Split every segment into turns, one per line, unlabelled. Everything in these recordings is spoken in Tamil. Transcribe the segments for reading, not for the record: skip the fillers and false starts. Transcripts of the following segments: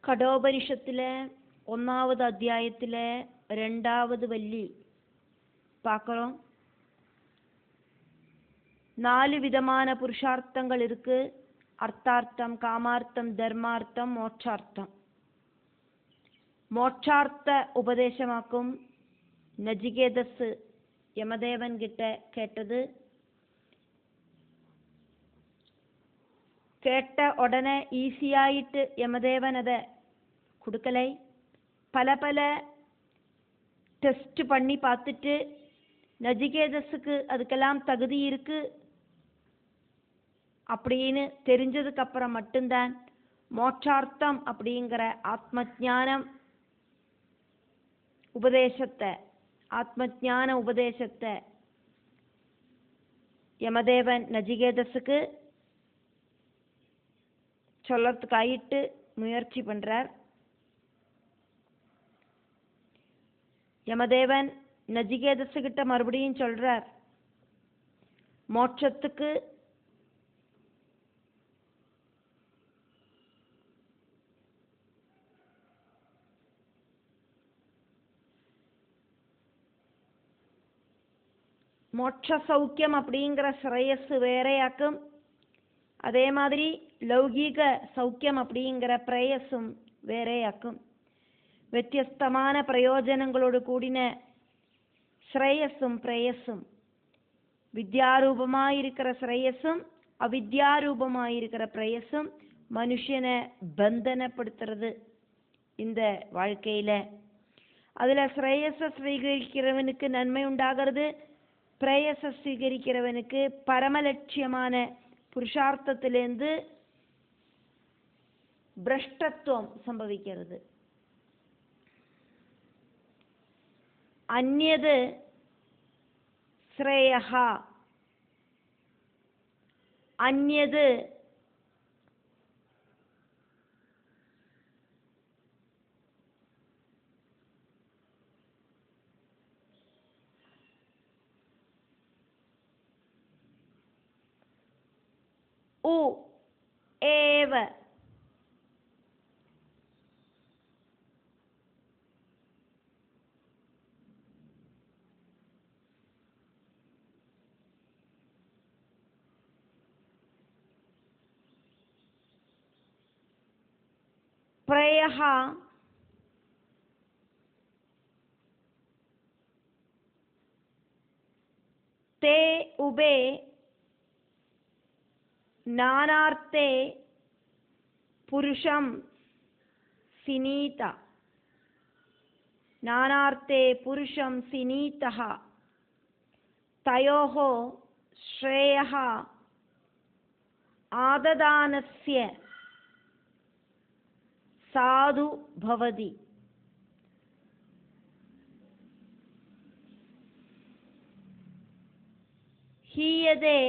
കഠോപനിഷത്തിലെ 1வது அத்தியாயத்திலே 2வது வள்ளி பார்க்கிறோம். 4 விதமான புருஷார்த்தங்கள் இருக்கு. அர்த்தார்த்தம், காமார்த்தம், தர்மார்த்தம், மோட்சார்த்தம். மோட்சார்த்த உபதேசமாக்கும் நஜிகேதஸ் யமதேவன் கிட்ட கேட்டது. கேட்ட உடனே ஈஸியாயிட்டு யமதேவன் அதை கொடுக்கலை. பல டெஸ்ட் பண்ணி பார்த்துட்டு நஜிகேதஸுக்கு அதுக்கெல்லாம் தகுதி இருக்கு அப்படின்னு தெரிஞ்சதுக்கு அப்புறம் மட்டும்தான் மோட்சார்த்தம் அப்படிங்கிற ஆத்மஞான உபதேசத்தை யமதேவன் நஜிகேதஸுக்கு சொல்லறதுக்காயிட்டு முயற்சி பண்றார். யமதேவன் நஜிகேதஸு கிட்ட மறுபடியும் சொல்றார், மோட்சத்துக்கு மோட்ச சௌக்கியம் அப்படிங்கிற ஸ்ரேயஸ் வேறையாக்கும், அதே மாதிரி லௌகீக சௌக்கியம் அப்படிங்கிற பிரேயஸும் வேறையாக்கும். വ്യത്യസ്തமான பிரயோஜனங்களோடு கூடின ஸ்ரேயஸும் பிரேயஸும், வித்யாரூபமாயிருக்கிற ஸ்ரேயஸும் அவித்யாரூபமாயிருக்கிற பிரேயஸும் மனுஷனை பந்தனப்படுத்துறது இந்த வாழ்க்கையில. அதுல ஸ்ரேயஸை ஸ்வீகரிக்கிறவனுக்கு நன்மை உண்டாகிறது, பிரேயஸை ஸ்வீகரிக்கிறவனுக்கு பரமலட்சியமான புருஷார்த்தத்திலிருந்து பிரஷ்டத்துவம் சம்பவிக்கிறது. அந்யது ஸ்ரேயஹ, அந்யது உ ஏவ, பிரயஹ தே உபே நானார்த்தே புருஷம் சினீதா, நானார்த்தே புருஷம் சினீதஹ தயோஹ ஸ்ரேயஹ ஆததானஸ்ய சாது பவதி. ஹீயதே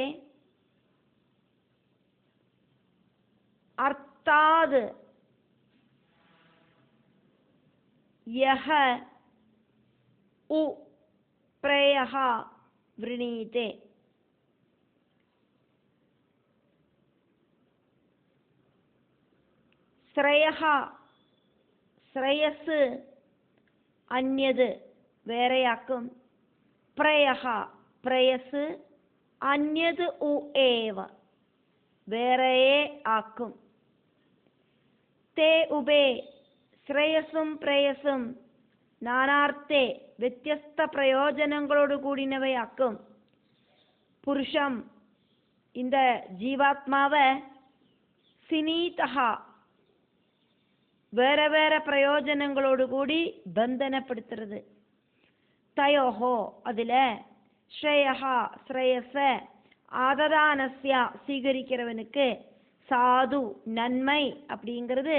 அர்த்தாத் யஹ உ பிரேயஹ விருணீதே. ஸ்ரேயஹ ஸ்ரேயஸ் அந்யது வேறையாக்கும், பிரயஹ பிரயஸ் அந்யது உ ஏவ வேறையே ஆக்கும். தே உபே ஸ்ரேயஸும் பிரேயஸும் நானார்த்தே വ്യത്യസ്ത பிரயோஜனங்களோடு கூடினவையாக்கும். புருஷம் இந்த ஜீவாத்மாவை சினீதஹா வேற வேற பிரயோஜனங்களோடு கூடி பந்தனப்படுத்துறது. தயோஹோ அதுல ஸ்ரேயஹா ஸ்ரேயஸ ஆததானஸ்யா சீகரிக்கிறவனுக்கு சாது நன்மை அப்படிங்கிறது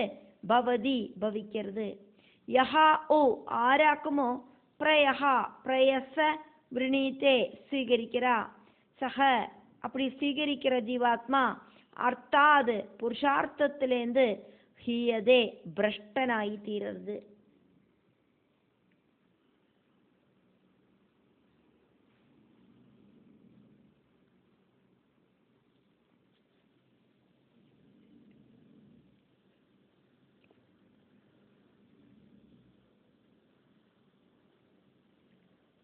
பவதி பவிக்கிறது. யஹா ஓ ஆராக்குமோ பிரயஹா பிரயஸ விருணீத்தே சீகரிக்கிறா, சக அப்படி சீகரிக்கிற ஜீவாத்மா அர்த்தாது புருஷார்த்தத்திலேருந்து ஹீயதே பிரஷ்டனாகி தீரது.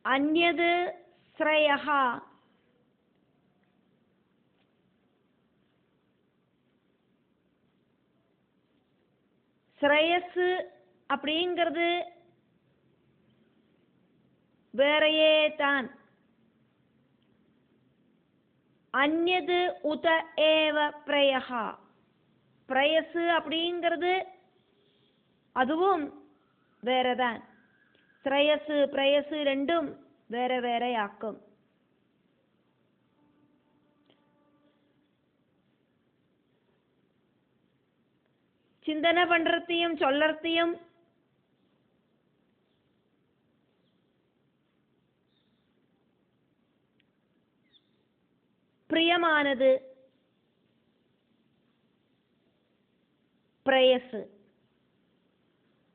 அந்யது ஸ்ரேயஹ ஸ்ரேயஸ் அப்படிங்கிறது வேறையே தான். அந்யது உத ஏவ பிரயஹா, பிரயசு அப்படிங்கிறது அதுவும் வேறதான். ஸ்ரேயசு பிரயசு ரெண்டும் வேற வேறையாக்கும். சிந்தனை பண்றதையும் சொல்லறதையும் பிரியமானது பிரயசு.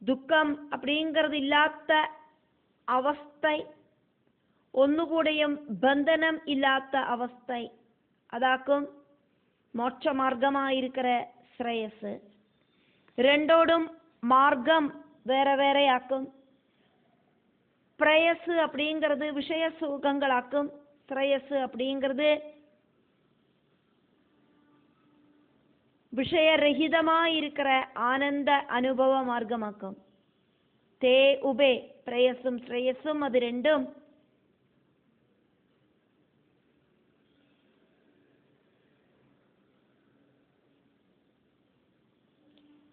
துக்கம் அப்படிங்கிறது இல்லாத அவஸ்தை, ഒന്നുകൂടെയും ബന്ധനം ഇല്ലാത്ത അവസ്ഥ, അതാക്കും മോക്ഷ മാർഗമായിരിக்கிற ശ്രേയസ്. രണ്ടോടും മാർഗം വേറെ വേറെയാക്കും. பிரயசு அப்படிங்கிறது விஷய சுகங்களாக்கும். ஸ்ரேயஸ் அப்படிங்கிறது விஷயரഹിതமாயிருக்கிற ஆனந்த அனுபவ மார்க்கமாக்கும். தே உபே, பிரயசும் ஸ்ரேயஸும் அது ரெண்டும்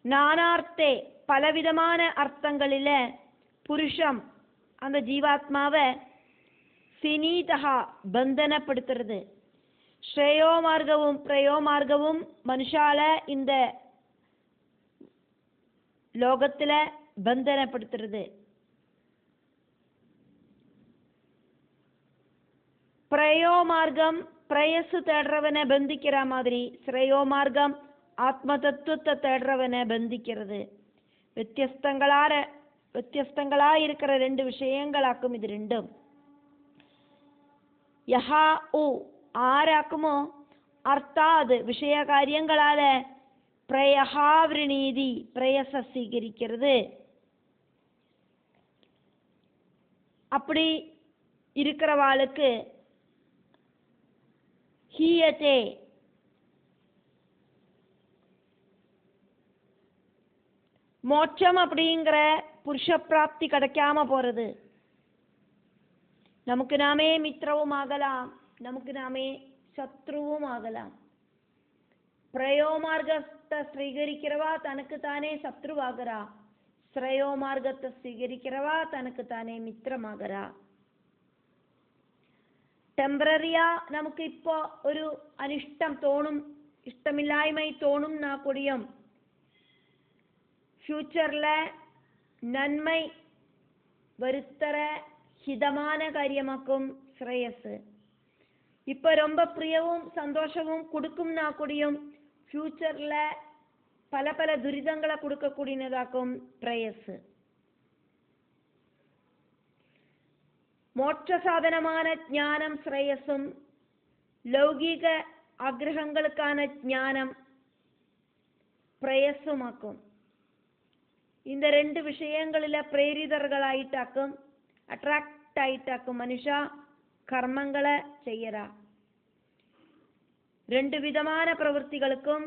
நானார்த்தே பலவிதமான அர்த்தங்களில புருஷம் அந்த ஜீவாத்மாவை சினீதா பந்தனப்படுத்துறது. ஸ்ரேயோ மார்க்கവും பிரயோ மார்க்கവും மனுஷால இந்த லோகத்துல பந்தனப்படுத்துறது. பிரயோ மார்க்கம் பிரயசு தேடுறவனை பந்திக்கிற மாதிரி, ஸ்ரேயோ மார்க்கம் ஆத்ம தத்துவத்தை தேடுறவனை பந்திக்கிறது. വ്യത്യസ്തങ്ങളാ இருக்கிற ரெண்டு விஷயங்களாக்கும் இது ரெண்டும். യഹാ ഉ ആരാക്കുമോ അർത്ഥാത് விஷயகாரியங்களால பிரயஹாவிரணீதி பிரயச സ്വീകരിக்கிறது. அப்படி இருக்கிறவாளுக்கு ஹீயதே மோட்சம் அப்படிங்கிற புருஷ பிராப்தி கிடைக்காம போறது. நமக்கு நாமே மித்திரவும் ஆகலாம், நமக்கு நாமே சத்ருவும் ஆகலாம். பிரயோ மார்க்கத்தை ஸ்வீகரிக்கிறவா தனக்கு தானே சத்ருவாகிறா, ஸ்ரேயோ மார்க்கத்தை ஸ்வீகரிக்கிறவா தனக்கு தானே மித்திரமாகிறா. ടെമ്പററിയാ നമുക്ക് இப்போ ഒരു അനിഷ്ടം തോന്നും, ഇഷ്ടമില്ലായ്മ തോന്നും നാ കൂടിയും ஃபியூச்சர்ல நன்மை வருத்தர ஹிதமான காரியமாக்கும் ஸ்ரேயஸ். இப்போ ரொம்ப பிரியவும் சந்தோஷமும் கொடுக்கும்னா கூடியும் ஃபியூச்சர்ல பல பல துரிதங்களை கொடுக்கக்கூடியதாக்கும் பிரயஸ். മോക്ഷ സാധനமான ജ്ഞാനം ശ്രേയസ്സും ലൗകിക ആഗ്രഹങ്ങൾക്കാன ജ്ഞാനം പ്രയസ്സുമാക്കും. இந்த ரெண்டு விஷயங்களில பிரேரிதர்களாயிட்டாக்கும், அட்ராக்ட் ஆயிட்டாக்கும் மனுஷா கர்மங்களை செய்யறா. ரெண்டு விதமான பிரவൃத்திகளுக்கும்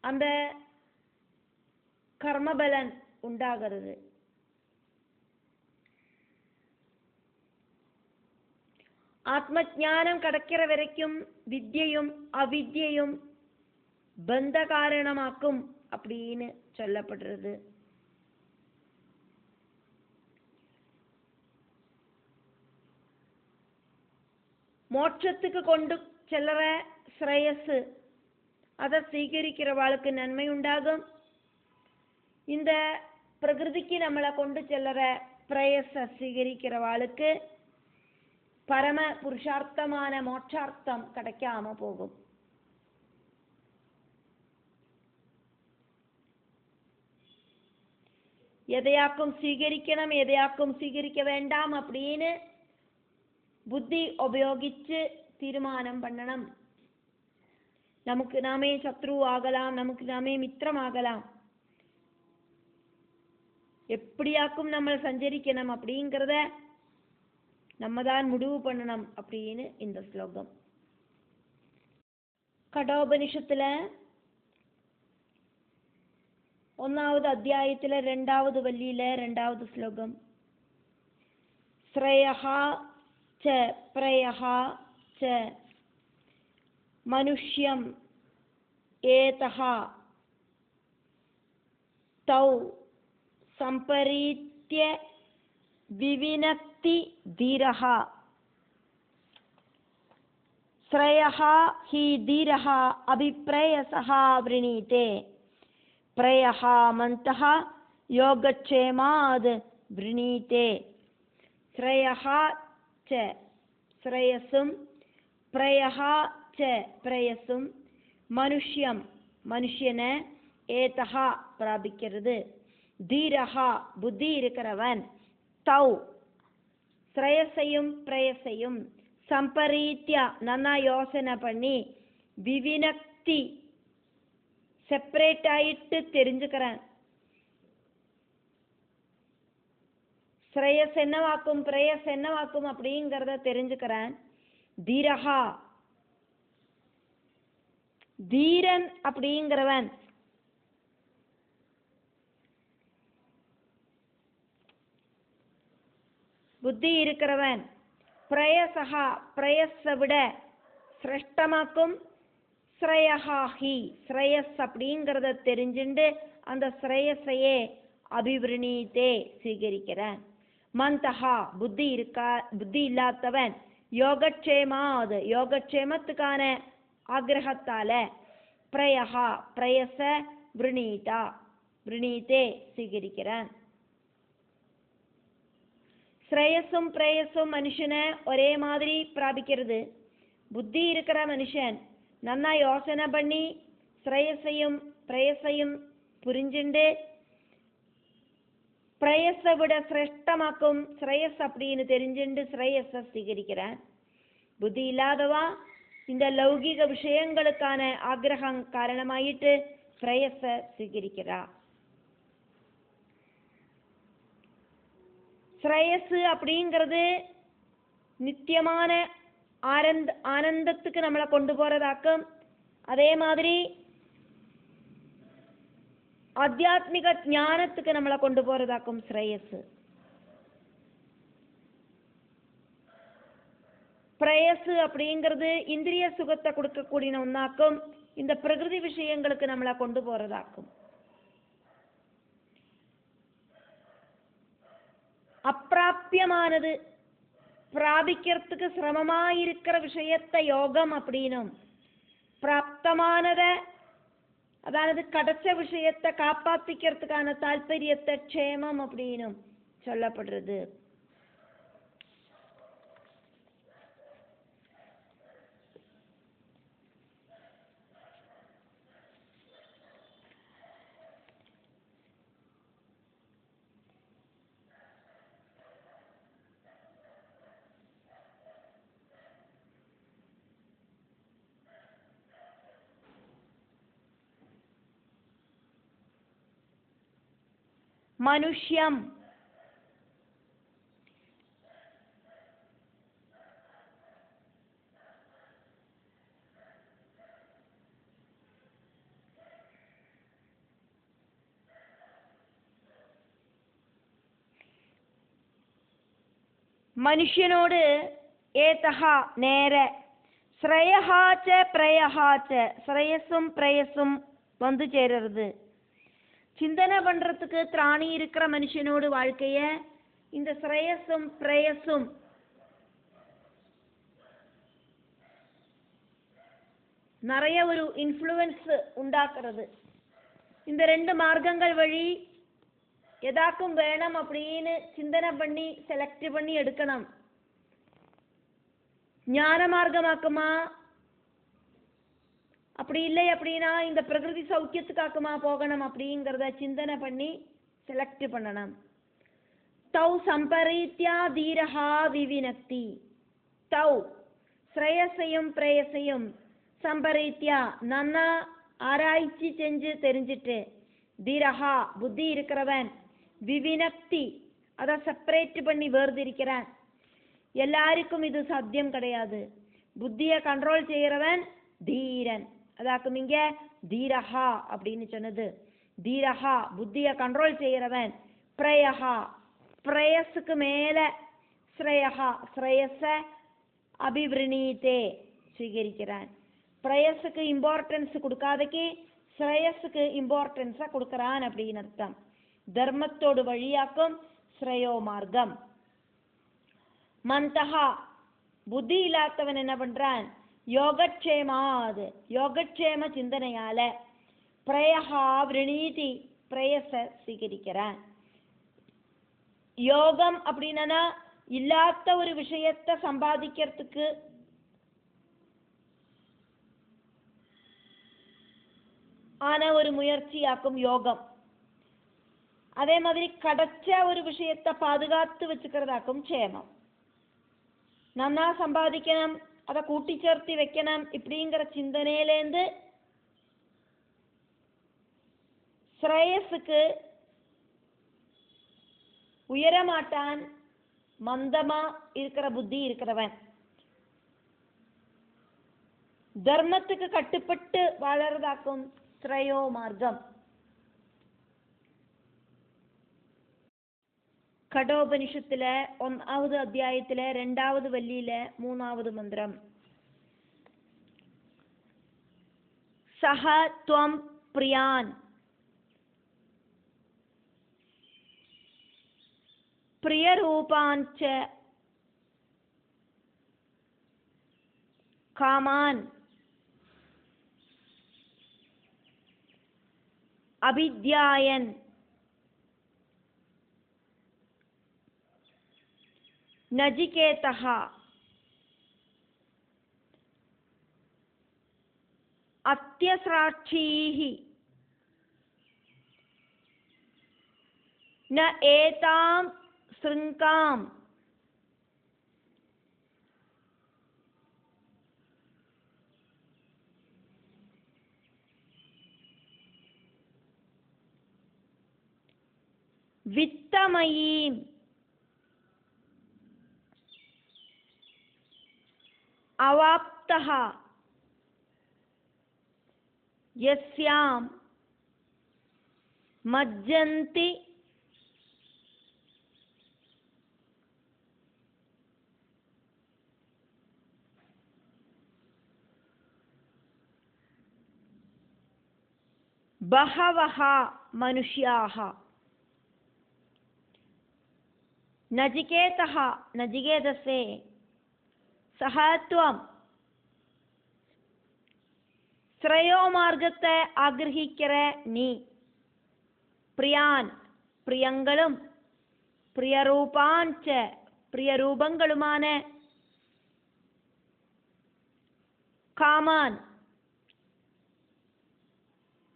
அந்த கர்மபலன் உண்டாகிறது. ஆத்மஞானம் கிடைக்கிற வரைக்கும் வித்யையும் அவித்யையும் பந்த காரணமாக்கும் அப்படின்னு சொல்லப்படுறது. மோட்சத்துக்கு கொண்டு செல்ற ஸ்ரேயஸ் அதை സ്വീകരിக்கிறவாளுக்கு நன்மை உண்டாகும். இந்த பிரகிருதிக்கு நம்மளை கொண்டு செல்ற பிரயச സ്വീകരിக்கிறவாளுக்கு பரம புருஷார்த்தமான மோட்சார்த்தம் கிடைக்காம போகும். எதையாக்கும் സ്വീകരിക്കണം, எதையாக்கும் സ്വീകരിக்க வேண்டாம் அப்படின்னு புத்தி உபயோகிச்சு தீர்மானம் பண்ணணும். நமக்கு நாமே சத்ரு ஆகலாம், நமக்கு நாமே மித்திரம் ஆகலாம். எப்படியாக்கும் நம்ம சஞ்சரிக்கணும் அப்படிங்கிறத நம்ம தான் முடிவு பண்ணணும் அப்படின்னு இந்த ஸ்லோகம். கடோபனிஷத்துல 1வது அத்தியாயத்துல 2வது வள்ளியில 2வது ஸ்லோகம். ஸ்ரேயஹா ச பிரயஹா ச மனுஷ்யம் ஏதஹா தௌ சம்பரீத்ய விவினக்தி தீரஹா. ஸ்ரேயஹா ஹி தீரஹா அபிப்ரேயசஹ வ்ருணீதே பிரயஹா மந்தஹ யோகக்ஷேமாத் வ்ருணீதே. ஸ்ரேயஹா ச ஸ்ரேயஸும் பிரயஹா ச பிரயஸும் மனுஷ்யம் மனுஷனை ஏதஹா பிராபிக்கிறது தீரஹா புத்தி இருக்கிறவன் தௌ ஸ்ரேயஸையும் பிரயஸையும் சம்பரீத்யா நன்னா யோசனை பண்ணி விவினக்தி செப்பரேட் ஆயிட்டு தெரிஞ்சுக்கிறேன். ஸ்ரேயஸ் என்னவாக்கும் பிரயஸ் என்னவாக்கும் அப்படிங்கிறத தெரிஞ்சுக்கிறேன். தீரஹா தீரன் அப்படிங்கிறவன் புத்தி இருக்கிறவன். பிரயசஹா பிரயஸை விட சிரேஷ்டமாக்கும். ஸ்ரேயஹாஹி ஸ்ரேயஸ் அப்படிங்கிறத தெரிஞ்சுண்டு அந்த ஸ்ரேயஸையே அபிவிருணீதே ஸ்வீகரிக்கிறேன். மந்தஹா புத்தி இல்லாதவன் யோகக்ஷேமாத் யோகக்ஷேமத்துக்கான ஆக்ரகத்தால பிரயஹா பிரயச விருணீதே ஸ்வீகரிக்கிறேன். ஸ்ரேயஸும் பிரேயஸும் மனுஷனை ஒரே மாதிரி பிராபிக்கிறது. புத்தி இருக்கிற மனுஷன் நன்னா யோசனை பண்ணி ஸ்ரேயஸையும் பிரேயஸையும் புரிஞ்சுண்டு பிரேயஸை விட சிரேஷ்டமாக்கும் ஸ்ரேயஸ் அப்படின்னு தெரிஞ்சுண்டு ஸ்ரேயஸை ஸ்வீகரிக்கிறான். புத்தி இல்லாதவா இந்த லௌகிக விஷயங்களுக்கான ஆக்ரகம் காரணமாயிட்டு பிரேயஸை ஸ்வீகரிக்கிறா. ஸ்ரேயஸ் அப்படிங்கிறது நித்தியமான ஆனந்தத்துக்கு நம்மளை கொண்டு போறதாக்கும். அதே மாதிரி ஆத்தியாத்மிக ஞானத்துக்கு நம்மளை கொண்டு போறதாக்கும் ஸ்ரேயஸ். பிரயஸ் அப்படிங்கிறது இந்திரிய சுகத்தை கொடுக்கக்கூடிய ஒன்னாக்கும். இந்த பிரகிருதி விஷயங்களுக்கு நம்மளை கொண்டு போறதாக்கும். அப்பிராபியமானது பிராபிக்கிறதுக்கு சிரமமாயிருக்கிற விஷயத்தை யோகம் அப்படின்னும், பிராப்தமானத அதாவது கிடைச்ச விஷயத்தை காப்பாத்திக்கிறதுக்கான தாற்பயத்தை க்ஷேமம் அப்படின்னும் சொல்லப்படுறது. மனுஷ்யம் மனுஷனோடு ஏதஹா நேர ஸ்ரேயஹாச்ச பிரயஹாச்ச ஸ்ரேயஸும் பிரயஸும் வந்து சேருறது. சிந்தனை பண்றதுக்கு திராணி இருக்கிற மனுஷனோடு வாழ்க்கைய இந்த ஸ்ரேயஸும் பிரயஸும் நிறைய ஒரு இன்ஃப்ளூயன்ஸ் உண்டாக்குறது. இந்த ரெண்டு மார்க்கங்கள் வழி எதாக்கும் வேணும் அப்படின்னு சிந்தனை பண்ணி செலக்ட் பண்ணி எடுக்கணும். ஞான மார்க்கமாக்குமா, அப்படி இல்லை அப்படின்னா இந்த பிரகிருதி சௌக்கியத்துக்காக்குமா போகணும் அப்படிங்கிறத சிந்தனை பண்ணி செலக்ட் பண்ணணும். தௌ சம்பரீத்யா தீரஹா விவினக்தி. தௌ ஸ்ரேயஸையும் பிரேயஸையும் சம்பரீத்யா நன்னா ஆராய்ச்சி செஞ்சு தெரிஞ்சிட்டு தீரஹா புத்தி இருக்கிறவன் விவினக்தி அதை செப்பரேட் பண்ணி வேர்திருக்கிறான். எல்லாருக்கும் இது சாத்தியம் கிடையாது. புத்தியை கண்ட்ரோல் செய்யறவன் தீரன். அதாக்கும் இங்க தீரஹா அப்படின்னு சொன்னது. தீரஹா புத்தியை கண்ட்ரோல் செய்யறவன். பிரயஹா பிரயஸுக்கு மேல ஸ்ரேயஹா ஸ்ரேயஸ அபிவிருணீதே ஸ்வீகரிக்கிறான். பிரயஸுக்கு இம்பார்ட்டன்ஸ் கொடுக்காதக்கு ஸ்ரேயஸுக்கு இம்பார்ட்டன்ஸை கொடுக்கறான் அப்படின்னு அர்த்தம். தர்மத்தோடு வழியாக்கும் ஸ்ரேயோ மார்க்கம். மந்தஹா புத்தி இல்லாதவன் என்ன பண்றான்? யோகக்ஷேமாது யோகக்ஷேம சிந்தனையால பிரயஹா விரணீதி பிரயச ஸ்வீகரிக்கிறான். யோகம் அப்படின்னா இல்லாத ஒரு விஷயத்தை சம்பாதிக்கிறதுக்கு ஆன ஒரு முயற்சியாக்கும் யோகம். அதே மாதிரி கிடைச்ச ஒரு விஷயத்தை பாதுகாத்து வச்சுக்கிறதாக்கும் க்ஷேமம். நன்னா சம்பாதிக்கணும், அதை கூட்டி சேர்த்தி வைக்கணும் இப்படிங்கிற சிந்தனையிலேருந்து ஸ்ரேயஸுக்கு உயரமாட்டான் மந்தமா இருக்கிற புத்தி இருக்கிறவன். தர்மத்துக்கு கட்டுப்பட்டு வாழறதாக்கும் ஸ்ரேயோ மார்க்கம். கடோபனிஷத்துல 1வது அத்தியாயத்துல 2வது வள்ளியில 3வது மந்திரம். சஹ த்வம் பிரியான் பிரியரூபாஞ்ச காமான் அபித்யாயன் நஜிகேதஹ அத்யஸ்ராட்சீஹி ந ஏதாம் ஸ்ருங்காம் வித்தமயீம் அவாப்தஹ யஸ்யாம் மஜ்ஜந்தி பஹவஹ மனுஷ்யாஹ. நஜிகேதஹ நஜிகேதஸே சஹத்வம் ஸ்ரேயோ மார்க்கத்தை ஆகிரகிக்கிற நீ பிரியான் பிரியங்களும் பிரியரூபாஞ்ச பிரியரூபங்களுமான காமான்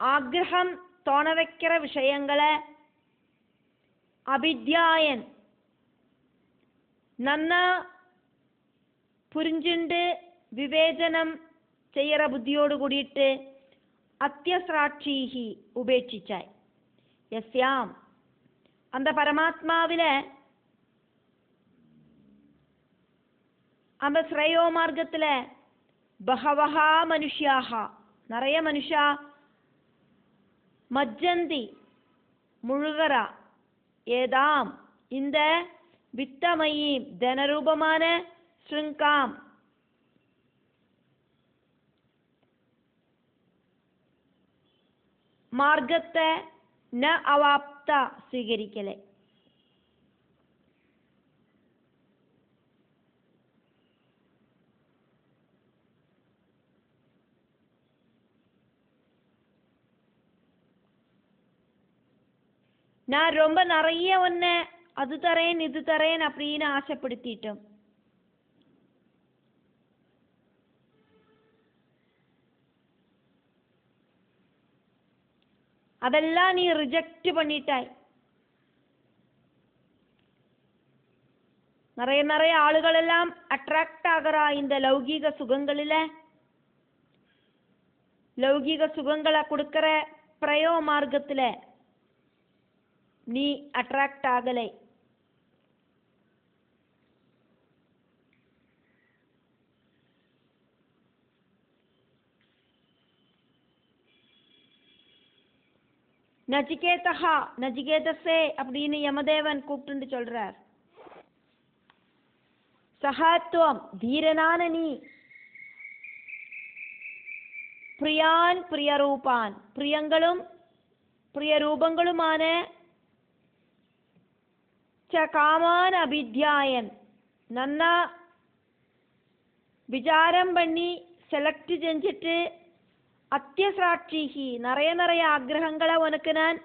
ஆக்ரஹம் தோண வைக்கிற விஷயங்களை அபித்யாயன் நன்னா புரிஞ்சுண்டு விவேചനം செய்யற புத்தியோடு கூடிட்டு அத்தியஸ்ராட்சீஹி உபேட்சிச்சாய். யஸ்யாம் அந்த பரமாத்மாவில அந்த ஸ்ரேயோ மார்க்கத்துல பஹவஹா மனுஷ்யாஹா நிறைய மனுஷா மஜ்ஜந்தி முழுகரா ஏதாம் இந்த வித்தமயீம் தனரூபமான ஸ்ருங்காம் மார்க்கத்தை ந அவாப்தா ஸ்வீகரிக்கலை. நான் ரொம்ப நிறைய ஒன்ன அது தரேன் இது தரேன் அப்படின்னு ஆசைப்படுத்திட்டோம். அதெல்லாம் நீ ரிஜெக்ட் பண்ணிட்டாய். நிறைய ஆளுகள் எல்லாம் அட்ராக்ட் ஆகிறா இந்த லௌகீக சுகங்களில. லௌகீக சுகங்களை கொடுக்கிற பிரயோ மார்க்கத்துல நீ அட்ராக்ட் ஆகலை. நச்சிகேதஹா, நச்சிகேதஸே அப்படின்னு யமதேவன் கூப்பிட்டு சொல்றார். சகாத்துவம், தீரனான நீ, பிரியான் பிரியரூபான், பிரியங்களும் பிரியரூபங்களுமான காமான் அபித்யாயன், நன்னா விசாரம் பண்ணி செலக்ட் செஞ்சுட்டு, அத்தியசாட்சிகி, நிறைய ஆக்கிரகங்களை உனக்கு நான்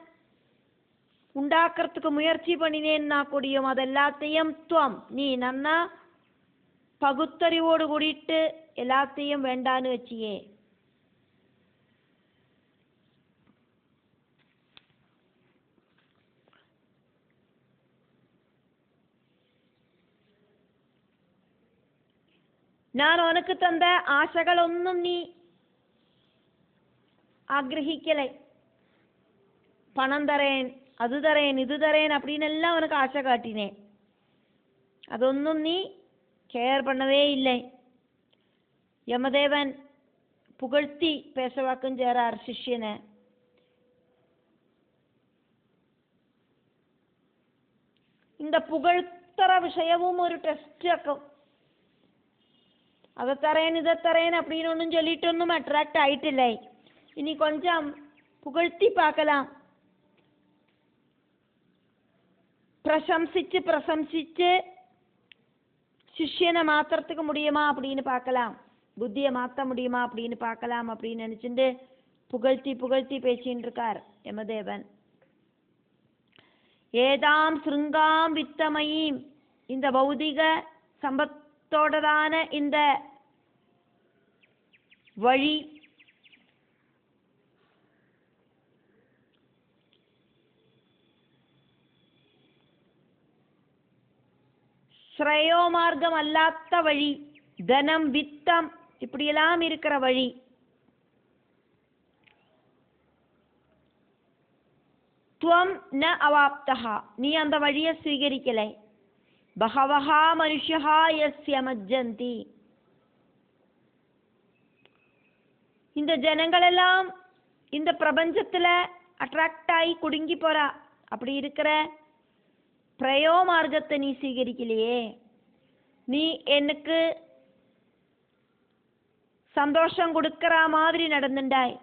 உண்டாக்குறதுக்கு முயற்சி பண்ணினேன்னா கூடியும் அதெல்லாத்தையும் துவம், நீ நன்னா பகுத்தறிவோடு கூடிட்டு எல்லாத்தையும் வேண்டான்னு வச்சியே. நான் உனக்கு தந்த ஆசைகளொன்னும் நீ ஆக்ரஹிக்கலை. பணம் தரேன், அது தரேன், இது தரேன் அப்படின்னு எல்லாம் உனக்கு ஆசை காட்டினேன். அതൊന്നും நீ கேர் பண்ணவே இல்லை. யமதேவன் புகழ்த்தி பேசவாக்கும் சேரார் சிஷ்யனை. இந்த புகழ்த்தர விஷயமும் ஒரு டெஸ்ட் ஆக்கும். அதை தரேன் இதை தரேன் அப்படின்னு ஒன்றும் சொல்லிட்டு ஒன்றும் அட்ராக்ட் ஆயிட்டில்லை. இனி கொஞ்சம் புகழ்த்தி பார்க்கலாம். பிரசம்சிச்சு சிஷ்யனை மாத்துறதுக்கு முடியுமா அப்படின்னு பார்க்கலாம், புத்தியை மாற்ற முடியுமா அப்படின்னு பார்க்கலாம் அப்படின்னு நினைச்சுட்டு புகழ்த்தி பேசின்னு இருக்கார் யமதேவன். ஏதாம் சிருங்காம் வித்தமயீம், இந்த பௌதிக சம்பத்தோடதான இந்த வழி, ஸ்ரேயோ மார்க்கம் அல்லாத வழி, தனம் வித்தம் இப்படியெல்லாம் இருக்கிற வழி, துவம் ந அவாப்தஹா, நீ அந்த வழியை ஸ்வீகரிக்கலை. பகவஹா மனுஷ்யா யஸ்ய மஜ்ஜந்தி, இந்த ஜனங்களெல்லாம் இந்த பிரபஞ்சத்துல அட்ராக்ட் ஆகி குடுங்கி போறா. அப்படி இருக்கிற பிரயோ மார்க்கத்தை நீ ஸ்வீகரிக்கலையே. நீ எனக்கு சந்தோஷம் கொடுக்கிற மாதிரி நடந்துட்டாய்.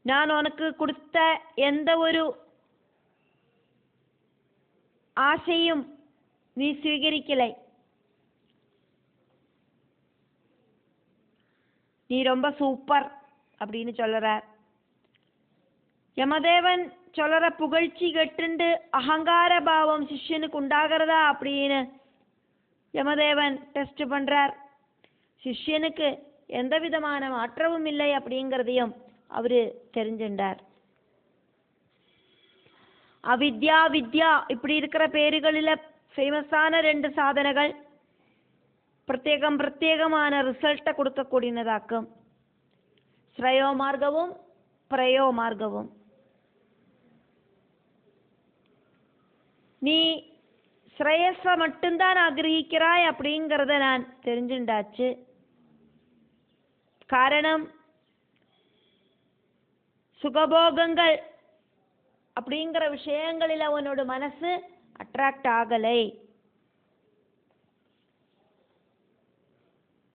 நான் உனக்கு கொடுத்த எந்த ஒரு ஆசையும் நீ ஸ்வீகரிக்கலை. நீ ரொம்ப சூப்பர் அப்படின்னு சொல்றார். யமதேவன் சொல்ற புகழ்ச்சி கேட்டுண்டு அகங்கார பாவம் சிஷ்யனுக்கு உண்டாகிறதா அப்படின்னு யமதேவன் டெஸ்ட் பண்றார். சிஷ்யனுக்கு எந்த விதமான மாற்றமும் இல்லை அப்படிங்கிறதையும் அவரு தெரிஞ்சுட்டார். அவித்யா வித்யா இப்படி இருக்கிற பேருகளில் ஃபேமஸான 2 சாதனைகள் பிரத்யேகமான ரிசல்ட்டை கொடுக்கக்கூடியதாக்கும். ஸ்ரேயோ மார்க்கமும் பிரயோ மார்க்கமும். நீ ஸ்ரேயஸ மட்டும்தான் ஆகிரகிக்கிறாய் அப்படிங்கிறத நான் தெரிஞ்சுண்டாச்சு. காரணம், சுகபோகங்கள் அப்படிங்கிற விஷயங்களில் அவனோட மனசு அட்ராக்ட் ஆகலை.